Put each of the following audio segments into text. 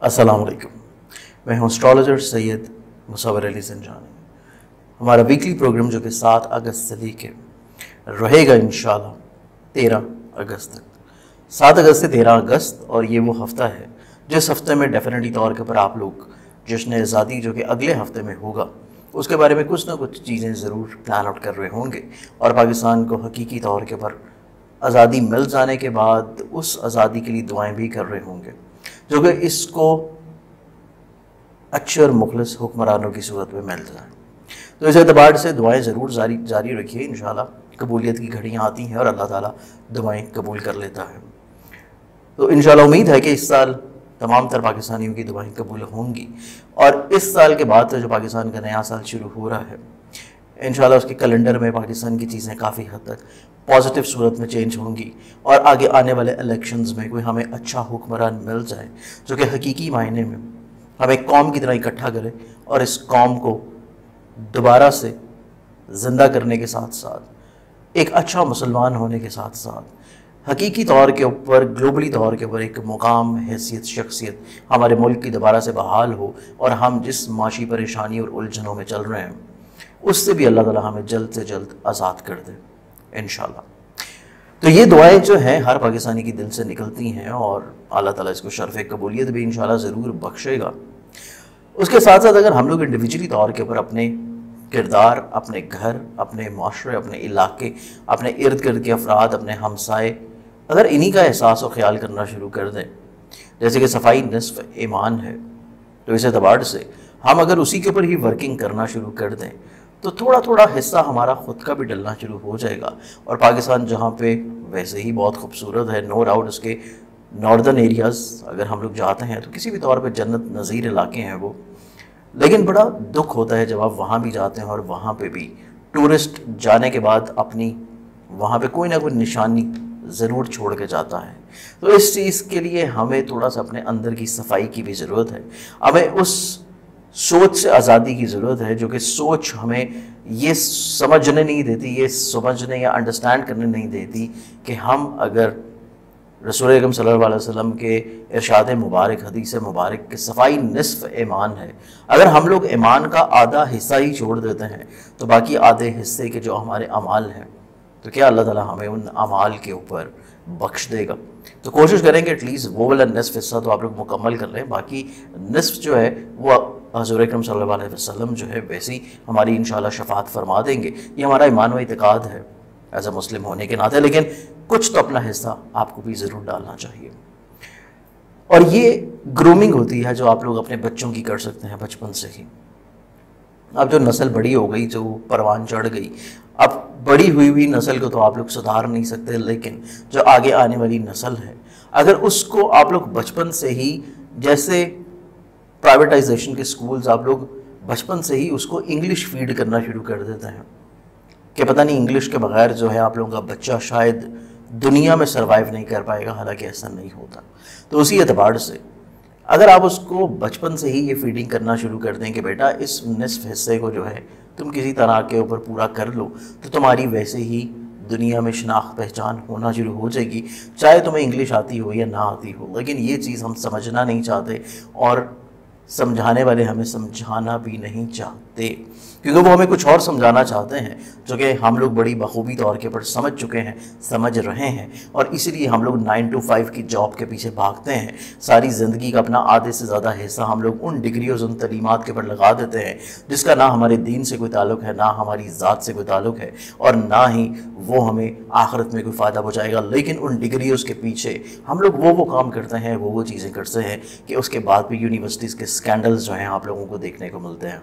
अस्सलाम वालेकुम। मैं हूँ एस्ट्रोलॉजर सैयद मुसव्वर अली ज़ंजानी। हमारा वीकली प्रोग्राम जो कि 7 अगस्त से लेके रहेगा इंशाल्लाह 13 अगस्त तक, 7 अगस्त से 13 अगस्त, और ये वो हफ़्ता है जिस हफ्ते में डेफिनेटली तौर के ऊपर आप लोग जश्न आज़ादी जो कि अगले हफ्ते में होगा उसके बारे में कुछ ना कुछ चीज़ें ज़रूर प्लान आउट कर रहे होंगे, और पाकिस्तान को हकीकी तौर के ऊपर आज़ादी मिल जाने के बाद उस आज़ादी के लिए दुआएं भी कर रहे होंगे जो कि इसको अच्छे और मुखलिस हुक्मरानों की सूरत में मिल जाए। तो इस एतबार से दुआएं ज़रूर जारी रखिए। इंशाल्लाह कबूलियत की घड़ियाँ आती हैं और अल्लाह ताला दुआएं कबूल कर लेता है। तो इंशाल्लाह उम्मीद है कि इस साल तमाम तर पाकिस्तानियों की दुआएं कबूल होंगी, और इस साल के बाद जो पाकिस्तान का नया साल शुरू हो रहा है इंशाल्लाह उसके कैलेंडर में पाकिस्तान की चीज़ें काफ़ी हद तक पॉजिटिव सूरत में चेंज होंगी, और आगे आने वाले इलेक्शंस में कोई हमें अच्छा हुक्मरान मिल जाए जो कि हकीकी मायने में हमें कौम की तरह इकट्ठा करे और इस कौम को दोबारा से ज़िंदा करने के साथ साथ एक अच्छा मुसलमान होने के साथ साथ हकीकी तौर के ऊपर ग्लोबली तौर के ऊपर एक मुकाम, हैसियत, शख्सियत हमारे मुल्क की दोबारा से बहाल हो, और हम जिस माशी परेशानी और उलझनों में चल रहे हैं उससे भी अल्लाह ताला हमें जल्द से जल्द आज़ाद कर दे इंशाल्लाह। तो ये दुआएं जो हैं हर पाकिस्तानी की दिल से निकलती हैं, और अल्लाह ताला इसको शर्फ़ कबूलियत भी इंशाल्लाह ज़रूर बख्शेगा। उसके साथ साथ अगर हम लोग इंडिविजुअली तौर के ऊपर अपने किरदार, अपने घर, अपने माशरे, अपने इलाके, अपने इर्द गिर्द के अफराद, अपने हमसाए, अगर इन्हीं का एहसास और ख्याल करना शुरू कर दें, जैसे कि सफाई निस्फ़ ईमान है, तो इस एतबार से हम अगर उसी के ऊपर ही वर्किंग करना शुरू कर दें तो थोड़ा थोड़ा हिस्सा हमारा ख़ुद का भी डलना शुरू हो जाएगा। और पाकिस्तान जहाँ पे वैसे ही बहुत खूबसूरत है, नो डाउट उसके नॉर्दर्न एरियाज़ अगर हम लोग जाते हैं तो किसी भी तौर पे जन्नत नज़ीर इलाके हैं वो, लेकिन बड़ा दुख होता है जब आप वहाँ भी जाते हैं और वहाँ पे भी टूरिस्ट जाने के बाद अपनी वहाँ पे कोई ना कोई निशानी ज़रूर छोड़ के जाता है। तो इस चीज़ के लिए हमें थोड़ा सा अपने अंदर की सफाई की भी ज़रूरत है। हमें उस सोच से आज़ादी की ज़रूरत है जो कि सोच हमें ये समझने नहीं देती, ये समझने या अंडरस्टैंड करने नहीं देती कि हम अगर रसूल अकरम सल्लल्लाहु अलैहि वसल्लम के इरशाद मुबारक, हदीस मुबारक के सफाई निस्फ़ ईमान है, अगर हम लोग ईमान का आधा हिस्सा ही छोड़ देते हैं तो बाकी आधे हिस्से के जो हमारे अमाल हैं तो क्या अल्लाह ताला हमें उन अमाल के ऊपर बख्श देगा। तो कोशिश करेंगे एटलीस्ट वो वाला निस्फ़ हिस्सा तो आप लोग मुकम्मल कर लें, बाकी निस्फ़ जो है वो हज़ूर अकरम सल्लल्लाहु अलैहि वसल्लम जो है वैसे ही हमारी इंशाल्लाह शफ़ाअत फरमा देंगे। ये हमारा ईमान व इतिकाद है एज अ मुस्लिम होने के नाते, लेकिन कुछ तो अपना हिस्सा आपको भी ज़रूर डालना चाहिए। और ये ग्रूमिंग होती है जो आप लोग अपने बच्चों की कर सकते हैं बचपन से ही। अब जो नस्ल बड़ी हो गई, जो परवान चढ़ गई, अब बड़ी हुई नस्ल को तो आप लोग सुधार नहीं सकते, लेकिन जो आगे आने वाली नस्ल है अगर उसको आप लोग बचपन से ही, जैसे प्राइवेटाइजेशन के स्कूल्स, आप लोग बचपन से ही उसको इंग्लिश फीड करना शुरू कर देते हैं कि पता नहीं इंग्लिश के बगैर जो है आप लोगों का बच्चा शायद दुनिया में सर्वाइव नहीं कर पाएगा, हालांकि ऐसा नहीं होता। तो उसी एतबार से अगर आप उसको बचपन से ही ये फीडिंग करना शुरू कर दें कि बेटा इस निस्फ़ हिस्से को जो है तुम किसी तरह के ऊपर पूरा कर लो, तो तुम्हारी वैसे ही दुनिया में शनाख्त पहचान होना शुरू हो जाएगी, चाहे तुम्हें इंग्लिश आती हो या ना आती हो। लेकिन ये चीज़ हम समझना नहीं चाहते, और समझाने वाले हमें समझाना भी नहीं चाहते, क्योंकि वो हमें कुछ और समझाना चाहते हैं जो कि हम लोग बड़ी बखूबी तौर के ऊपर समझ चुके हैं, समझ रहे हैं, और इसीलिए हम लोग 9 to 5 की जॉब के पीछे भागते हैं। सारी ज़िंदगी का अपना आधे से ज़्यादा हिस्सा हम लोग उन डिग्री और उन तलीमात के ऊपर लगा देते हैं जिसका ना हमारे दीन से कोई ताल्लुक़ है, ना हमारी ज़ात से कोई ताल्लुक़ है, और ना ही वो हमें आखिरत में कोई फ़ायदा पहुँचाएगा। लेकिन उन डिग्रियों के पीछे हम लोग वो काम करते हैं, वो चीज़ें करते हैं कि उसके बाद भी यूनिवर्सिटीज़ के स्कैंडल्स जो हैं आप लोगों को देखने को मिलते हैं।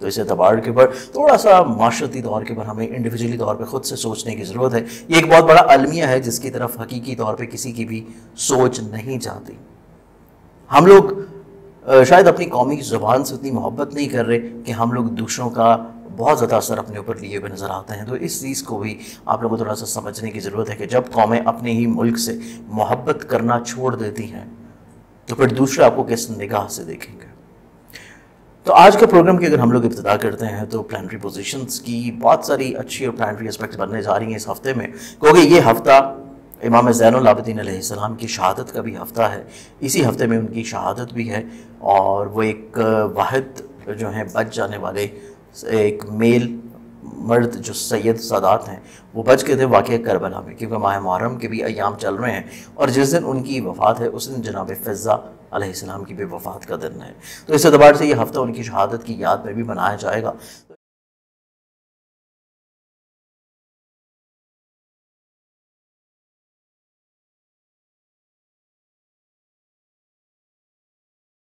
तो इस एतबार के ऊपर थोड़ा सा माशरती तौर के ऊपर हमें इंडिविजुअली तौर पे ख़ुद से सोचने की ज़रूरत है। ये एक बहुत बड़ा अलमिया है जिसकी तरफ हकीकी तौर पे किसी की भी सोच नहीं जाती। हम लोग शायद अपनी कौमी ज़ुबान से उतनी मोहब्बत नहीं कर रहे कि हम लोग दूसरों का बहुत ज़्यादा असर अपने ऊपर लिए हुए नज़र आते हैं। तो इस चीज़ को भी आप लोगों को थोड़ा सा समझने की ज़रूरत है कि जब कौमें अपने ही मुल्क से मोहब्बत करना छोड़ देती हैं तो फिर दूसरे आपको किस निगाह से देखेंगे। तो आज के प्रोग्राम की अगर हम लोग इब्तिदा करते हैं तो प्लानिटरी पोजीशंस की बहुत सारी अच्छी और प्लानिटरी एस्पेक्ट्स बनने जा रही हैं इस हफ्ते में, क्योंकि ये हफ्ता इमाम ज़ैनुल आबिदीन अलैहिस्सलाम की शहादत का भी हफ़्ता है, इसी हफ़्ते में उनकी शहादत भी है। और वो एक वाहिद जो हैं बच जाने वाले एक मेल मर्द जो सैयद सादात हैं वो बच गए थे वाक़या करबला में, क्योंकि माह मुहर्रम के भी अयाम चल रहे हैं और जिस दिन उनकी वफ़ात है उस दिन जनाब फ़िज़्ज़ा अलैहिस्सलाम की भी वफ़ात का दिन है। तो इस एतबार से ये हफ़्ता उनकी शहादत की याद में भी मनाया जाएगा।